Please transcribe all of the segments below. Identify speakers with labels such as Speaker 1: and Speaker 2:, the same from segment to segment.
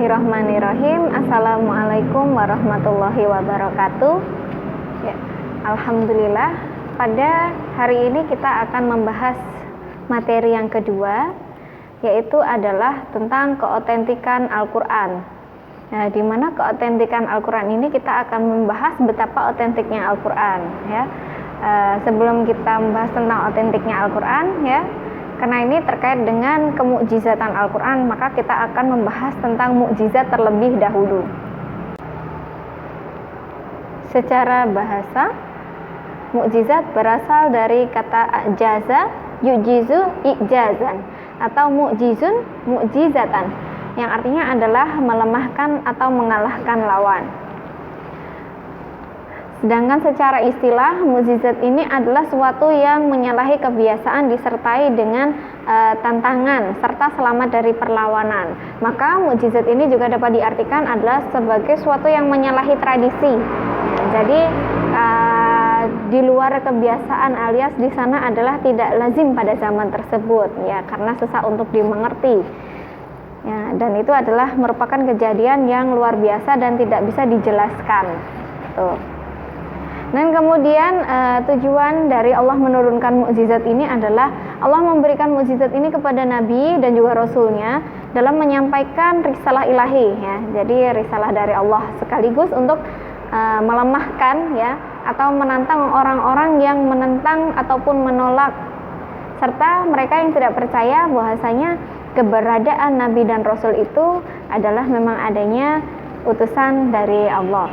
Speaker 1: Bismillahirrahmanirrahim. Assalamualaikum warahmatullahi wabarakatuh. Ya, alhamdulillah, pada hari ini kita akan membahas materi yang kedua, yaitu adalah tentang keotentikan Al-Quran. Nah, di mana keotentikan Al-Quran ini kita akan membahas betapa otentiknya Al-Quran. Ya, sebelum kita membahas tentang otentiknya Al-Quran, ya, karena ini terkait dengan kemukjizatan Al-Quran, maka kita akan membahas tentang mukjizat terlebih dahulu. Secara bahasa, mukjizat berasal dari kata ajaza, yujizu, ijazan, atau mukjizun, mukjizatan, yang artinya adalah melemahkan atau mengalahkan lawan. Sedangkan secara istilah, mukjizat ini adalah suatu yang menyalahi kebiasaan disertai dengan tantangan serta selamat dari perlawanan. Maka mukjizat ini juga dapat diartikan adalah sebagai suatu yang menyalahi tradisi. Jadi di luar kebiasaan, alias di sana adalah tidak lazim pada zaman tersebut, ya, karena susah untuk dimengerti. Ya, dan itu adalah merupakan kejadian yang luar biasa dan tidak bisa dijelaskan. Tuh. Dan kemudian tujuan dari Allah menurunkan mukjizat ini adalah Allah memberikan mukjizat ini kepada Nabi dan juga Rasulnya dalam menyampaikan risalah ilahi, ya. Jadi risalah dari Allah sekaligus untuk melemahkan, ya, atau menantang orang-orang yang menentang ataupun menolak, serta mereka yang tidak percaya bahwasanya keberadaan Nabi dan Rasul itu adalah memang adanya utusan dari Allah.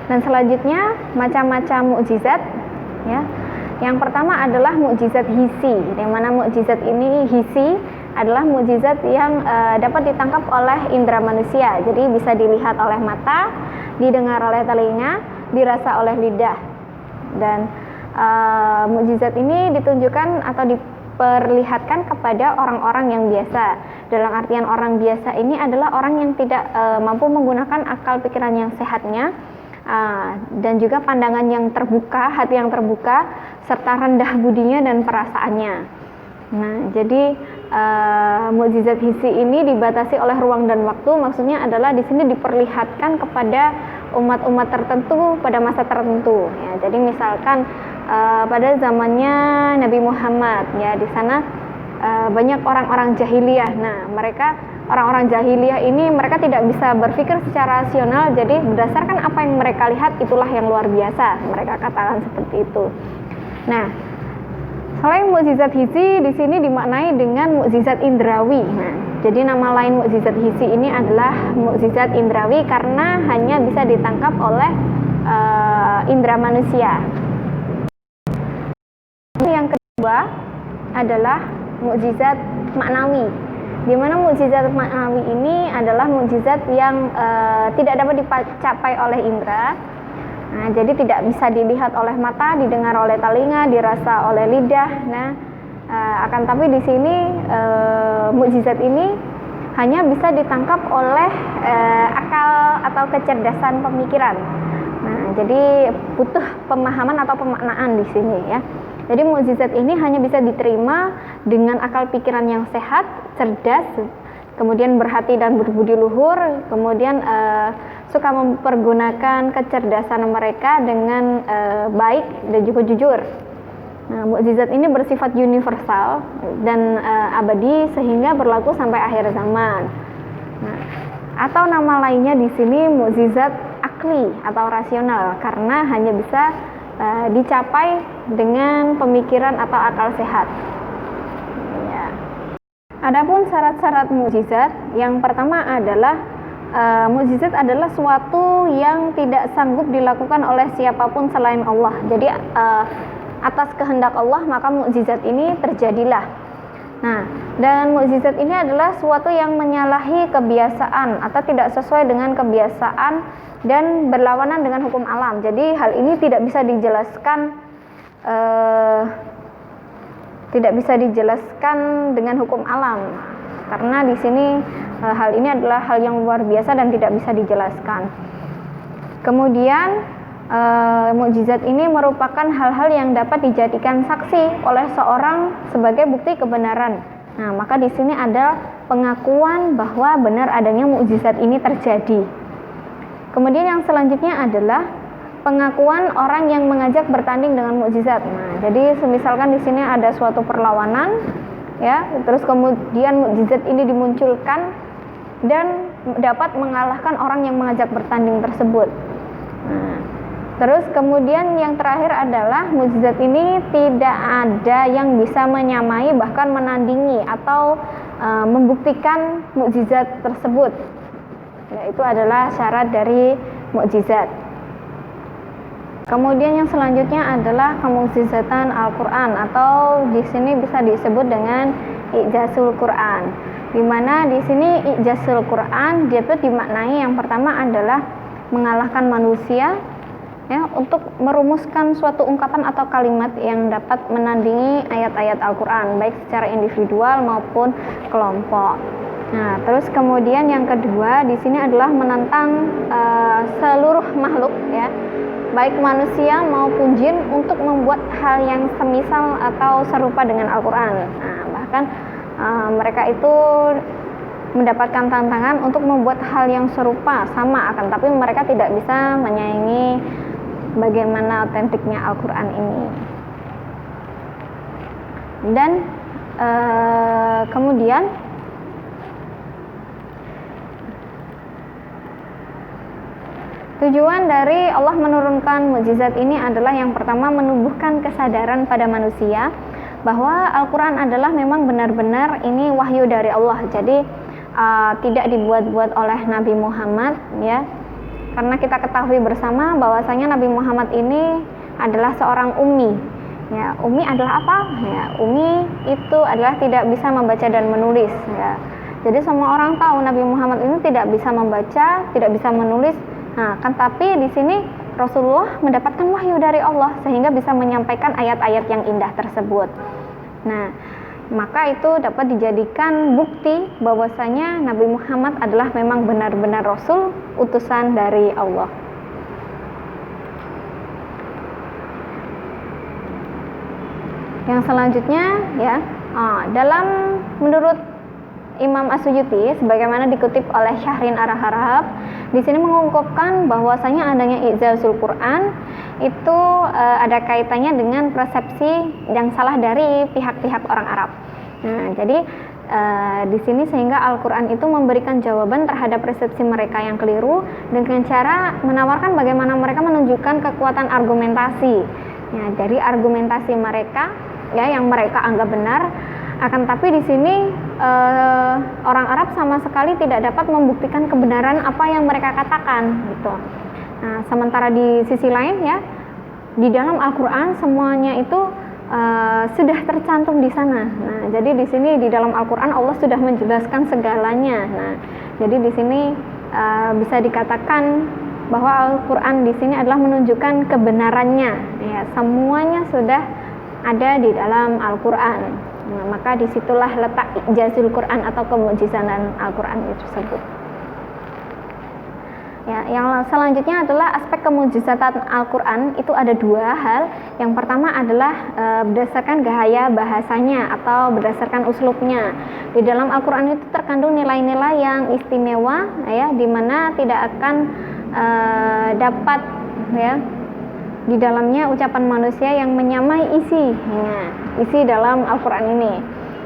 Speaker 1: Dan selanjutnya macam-macam mukjizat, ya. Yang pertama adalah mukjizat hisi, di mana mukjizat ini hisi adalah mukjizat yang dapat ditangkap oleh indera manusia. Jadi bisa dilihat oleh mata, didengar oleh telinga, dirasa oleh lidah. Dan mukjizat ini ditunjukkan atau diperlihatkan kepada orang-orang yang biasa. Dalam artian orang biasa ini adalah orang yang tidak mampu menggunakan akal pikiran yang sehatnya, dan juga pandangan yang terbuka, hati yang terbuka, serta rendah budinya dan perasaannya. Nah, jadi mukjizat hisi ini dibatasi oleh ruang dan waktu. Maksudnya adalah di sini diperlihatkan kepada umat-umat tertentu pada masa tertentu. Ya, jadi misalkan pada zamannya Nabi Muhammad, ya, di sana banyak orang-orang jahiliyah. Nah, orang-orang jahiliyah ini mereka tidak bisa berpikir secara rasional, jadi berdasarkan apa yang mereka lihat itulah yang luar biasa, mereka katakan seperti itu. Nah, selain mukjizat hisi, di sini dimaknai dengan mukjizat indrawi. Nah, jadi nama lain mukjizat hisi ini adalah mukjizat indrawi karena hanya bisa ditangkap oleh indera manusia. Yang kedua adalah mukjizat maknawi, di mana mukjizat maknawi ini adalah mukjizat yang tidak dapat dicapai oleh indera. Nah, jadi tidak bisa dilihat oleh mata, didengar oleh telinga, dirasa oleh lidah. Nah, akan tapi di sini mukjizat ini hanya bisa ditangkap oleh akal atau kecerdasan pemikiran. Nah, jadi butuh pemahaman atau pemaknaan di sini, ya. Jadi mukjizat ini hanya bisa diterima dengan akal pikiran yang sehat, cerdas, kemudian berhati dan berbudi luhur, kemudian suka mempergunakan kecerdasan mereka dengan baik dan juga jujur. Nah, mukjizat ini bersifat universal dan abadi sehingga berlaku sampai akhir zaman. Nah, atau nama lainnya di sini mukjizat akli atau rasional karena hanya bisa dicapai dengan pemikiran atau akal sehat. Ya. Adapun syarat-syarat mukjizat, yang pertama adalah mukjizat adalah suatu yang tidak sanggup dilakukan oleh siapapun selain Allah. Jadi atas kehendak Allah maka mukjizat ini terjadilah. Nah, dan mukjizat ini adalah suatu yang menyalahi kebiasaan atau tidak sesuai dengan kebiasaan dan berlawanan dengan hukum alam. Jadi hal ini tidak bisa dijelaskan dengan hukum alam, karena di sini hal ini adalah hal yang luar biasa dan tidak bisa dijelaskan. Kemudian mukjizat ini merupakan hal-hal yang dapat dijadikan saksi oleh seorang sebagai bukti kebenaran. Nah, maka di sini ada pengakuan bahwa benar adanya mukjizat ini terjadi. Kemudian yang selanjutnya adalah pengakuan orang yang mengajak bertanding dengan mukjizat. Nah, jadi misalkan di sini ada suatu perlawanan, ya, terus kemudian mukjizat ini dimunculkan dan dapat mengalahkan orang yang mengajak bertanding tersebut. Nah, terus kemudian yang terakhir adalah mukjizat ini tidak ada yang bisa menyamai bahkan menandingi atau membuktikan mukjizat tersebut. Ya, itu adalah syarat dari mukjizat. Kemudian yang selanjutnya adalah kemukjizatan Al-Qur'an, atau di sini bisa disebut dengan i'jazul Qur'an. Di mana di sini i'jazul Qur'an dapat dimaknai yang pertama adalah mengalahkan manusia, ya, untuk merumuskan suatu ungkapan atau kalimat yang dapat menandingi ayat-ayat Al-Qur'an baik secara individual maupun kelompok. Nah, terus kemudian yang kedua di sini adalah menantang seluruh makhluk, ya, baik manusia maupun jin untuk membuat hal yang semisal atau serupa dengan Al-Qur'an. Nah, bahkan mereka itu mendapatkan tantangan untuk membuat hal yang serupa, sama akan tapi mereka tidak bisa menyaingi bagaimana otentiknya Al-Qur'an ini. Dan kemudian tujuan dari Allah menurunkan mukjizat ini adalah yang pertama menumbuhkan kesadaran pada manusia bahwa Al-Quran adalah memang benar-benar ini wahyu dari Allah. Jadi tidak dibuat-buat oleh Nabi Muhammad, ya. Karena kita ketahui bersama bahwasanya Nabi Muhammad ini adalah seorang ummi. Ya, ummi adalah apa? Ya, ummi itu adalah tidak bisa membaca dan menulis, ya. Jadi semua orang tahu Nabi Muhammad ini tidak bisa membaca, tidak bisa menulis. Nah, kan tapi di sini Rasulullah mendapatkan wahyu dari Allah sehingga bisa menyampaikan ayat-ayat yang indah tersebut. Nah, maka itu dapat dijadikan bukti bahwasanya Nabi Muhammad adalah memang benar-benar Rasul, utusan dari Allah. Yang selanjutnya, ya, dalam menurut Imam As-Suyuti, sebagaimana dikutip oleh Syahrin Ar-Harahab, di sini mengungkapkan bahwasanya adanya i'jazul Quran itu ada kaitannya dengan persepsi yang salah dari pihak-pihak orang Arab. Nah, jadi di sini sehingga Al-Quran itu memberikan jawaban terhadap persepsi mereka yang keliru dengan cara menawarkan bagaimana mereka menunjukkan kekuatan argumentasi. Ya, dari argumentasi mereka, ya, yang mereka anggap benar. Akan tapi di sini orang Arab sama sekali tidak dapat membuktikan kebenaran apa yang mereka katakan, gitu. Nah, sementara di sisi lain, ya, di dalam Al-Quran semuanya itu sudah tercantum di sana. Nah, jadi di sini di dalam Al-Quran Allah sudah menjelaskan segalanya. Nah, jadi di sini bisa dikatakan bahwa Al-Quran di sini adalah menunjukkan kebenarannya. Ya, semuanya sudah ada di dalam Al-Quran. Nah, maka disitulah letak i'jazul Quran atau kemukjizatan Al-Quran itu tersebut. Ya, yang selanjutnya adalah aspek kemukjizatan Al-Quran itu ada dua hal. Yang pertama adalah berdasarkan gaya bahasanya atau berdasarkan uslubnya. Di dalam Al-Quran itu terkandung nilai-nilai yang istimewa, ya, di mana tidak akan dapat, ya, di dalamnya ucapan manusia yang menyamai isi dalam Al-Quran ini.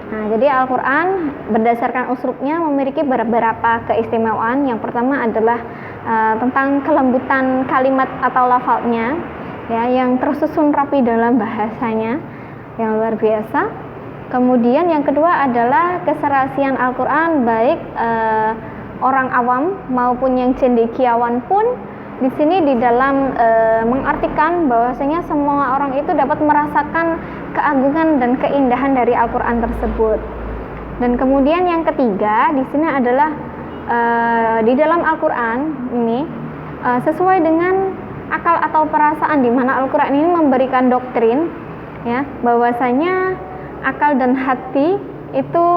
Speaker 1: Nah, jadi Al-Quran berdasarkan uslubnya memiliki beberapa keistimewaan. Yang pertama adalah tentang kelembutan kalimat atau lafalnya, ya, yang tersusun rapi dalam bahasanya yang luar biasa. Kemudian yang kedua adalah keserasian Al-Quran, baik orang awam maupun yang cendekiawan pun di sini di dalam mengartikan bahwasanya semua orang itu dapat merasakan keagungan dan keindahan dari Al-Quran tersebut. Dan kemudian yang ketiga di sini adalah di dalam Al-Quran ini sesuai dengan akal atau perasaan, di mana Al-Quran ini memberikan doktrin, ya, bahwasanya akal dan hati itu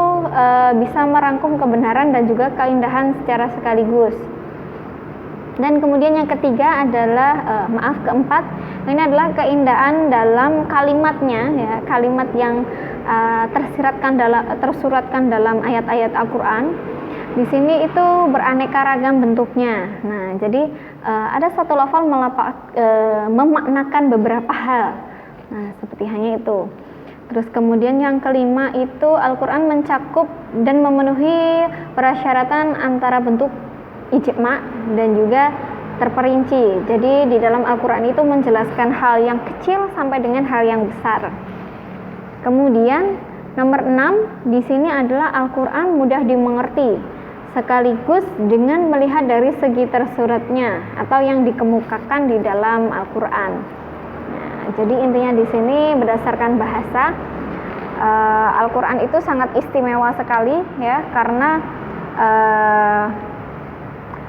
Speaker 1: bisa merangkum kebenaran dan juga keindahan secara sekaligus. Dan kemudian yang ketiga adalah keempat, ini adalah keindahan dalam kalimatnya, ya, kalimat yang tersuratkan dalam ayat-ayat Al-Qur'an. Di sini itu beraneka ragam bentuknya. Nah, jadi ada satu lafal memaknakan beberapa hal. Nah, seperti hanya itu. Terus kemudian yang kelima itu Al-Qur'an mencakup dan memenuhi persyaratan antara bentuk ijma' dan juga terperinci. Jadi di dalam Al-Qur'an itu menjelaskan hal yang kecil sampai dengan hal yang besar. Kemudian nomor 6 di sini adalah Al-Qur'an mudah dimengerti sekaligus dengan melihat dari segi tersuratnya atau yang dikemukakan di dalam Al-Qur'an. Nah, jadi intinya di sini berdasarkan bahasa Al-Qur'an itu sangat istimewa sekali ya, karena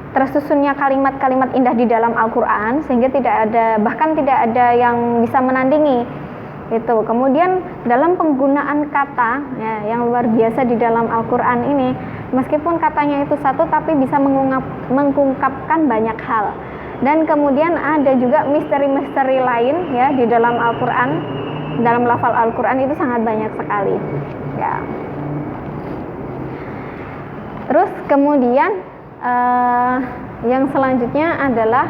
Speaker 1: tersusunnya kalimat-kalimat indah di dalam Al-Qur'an sehingga bahkan tidak ada yang bisa menandingi itu. Kemudian dalam penggunaan kata ya, yang luar biasa di dalam Al-Qur'an ini, meskipun katanya itu satu tapi bisa mengungkapkan banyak hal. Dan kemudian ada juga misteri-misteri lain ya di dalam Al-Qur'an, dalam lafal Al-Qur'an itu sangat banyak sekali ya. Terus kemudian yang selanjutnya adalah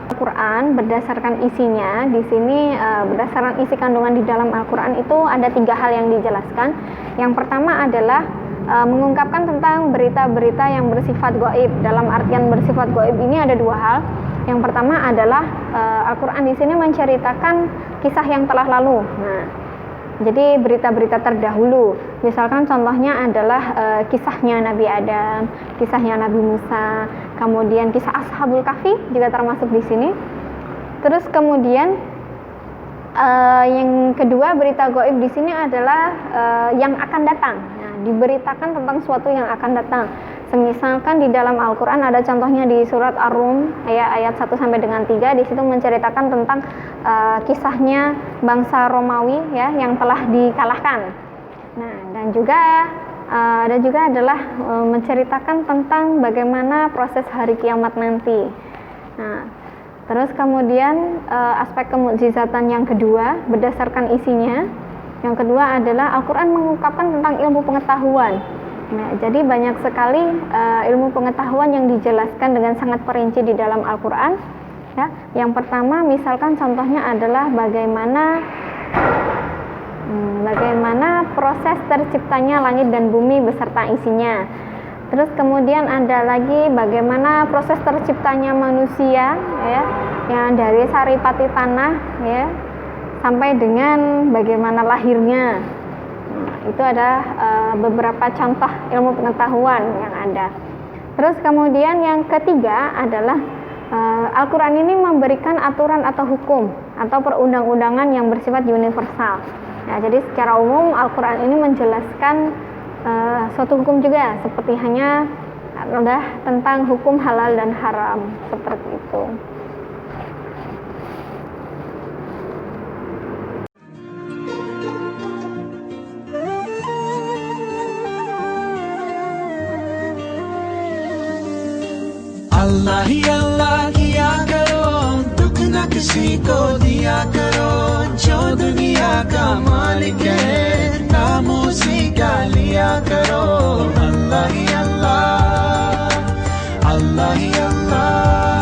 Speaker 1: Al-Qur'an berdasarkan isinya. Di sini berdasarkan isi kandungan di dalam Al-Qur'an itu ada 3 hal yang dijelaskan. Yang pertama adalah mengungkapkan tentang berita-berita yang bersifat gaib. Dalam artian bersifat gaib ini ada 2 hal. Yang pertama adalah Al-Qur'an di sini menceritakan kisah yang telah lalu. Nah, jadi berita-berita terdahulu. Misalkan contohnya adalah kisahnya Nabi Adam, kisahnya Nabi Musa, kemudian kisah Ashabul Kahfi juga termasuk di sini. Terus kemudian yang kedua, berita gaib di sini adalah yang akan datang. Nah, diberitakan tentang sesuatu yang akan datang. Semisalkan di dalam Al-Qur'an ada contohnya di surat Ar-Rum ayat 1 sampai dengan 3, di situ menceritakan tentang kisahnya bangsa Romawi ya yang telah dikalahkan. Nah, dan juga ada juga adalah menceritakan tentang bagaimana proses hari kiamat nanti. Nah, terus kemudian aspek kemukjizatan yang kedua berdasarkan isinya. Yang kedua adalah Al-Qur'an mengungkapkan tentang ilmu pengetahuan. Nah, jadi banyak sekali ilmu pengetahuan yang dijelaskan dengan sangat perinci di dalam Al-Qur'an. Ya, yang pertama misalkan contohnya adalah bagaimana proses terciptanya langit dan bumi beserta isinya. Terus kemudian ada lagi bagaimana proses terciptanya manusia ya, yang dari saripati tanah ya sampai dengan bagaimana lahirnya. Itu ada beberapa contoh ilmu pengetahuan yang ada. Terus kemudian yang ketiga adalah Al-Qur'an ini memberikan aturan atau hukum atau perundang-undangan yang bersifat universal. Nah, jadi secara umum Al-Qur'an ini menjelaskan suatu hukum juga, seperti hanya adalah tentang hukum halal dan haram seperti itu.
Speaker 2: अल्लाह ही अल्लाह किया करो, दुख न किसी को दिया करो, जो दुनिया का मालिक है नाम उसी का लिया करो। अल्लाह ही अल्लाह, अल्लाह ही अल्लाह।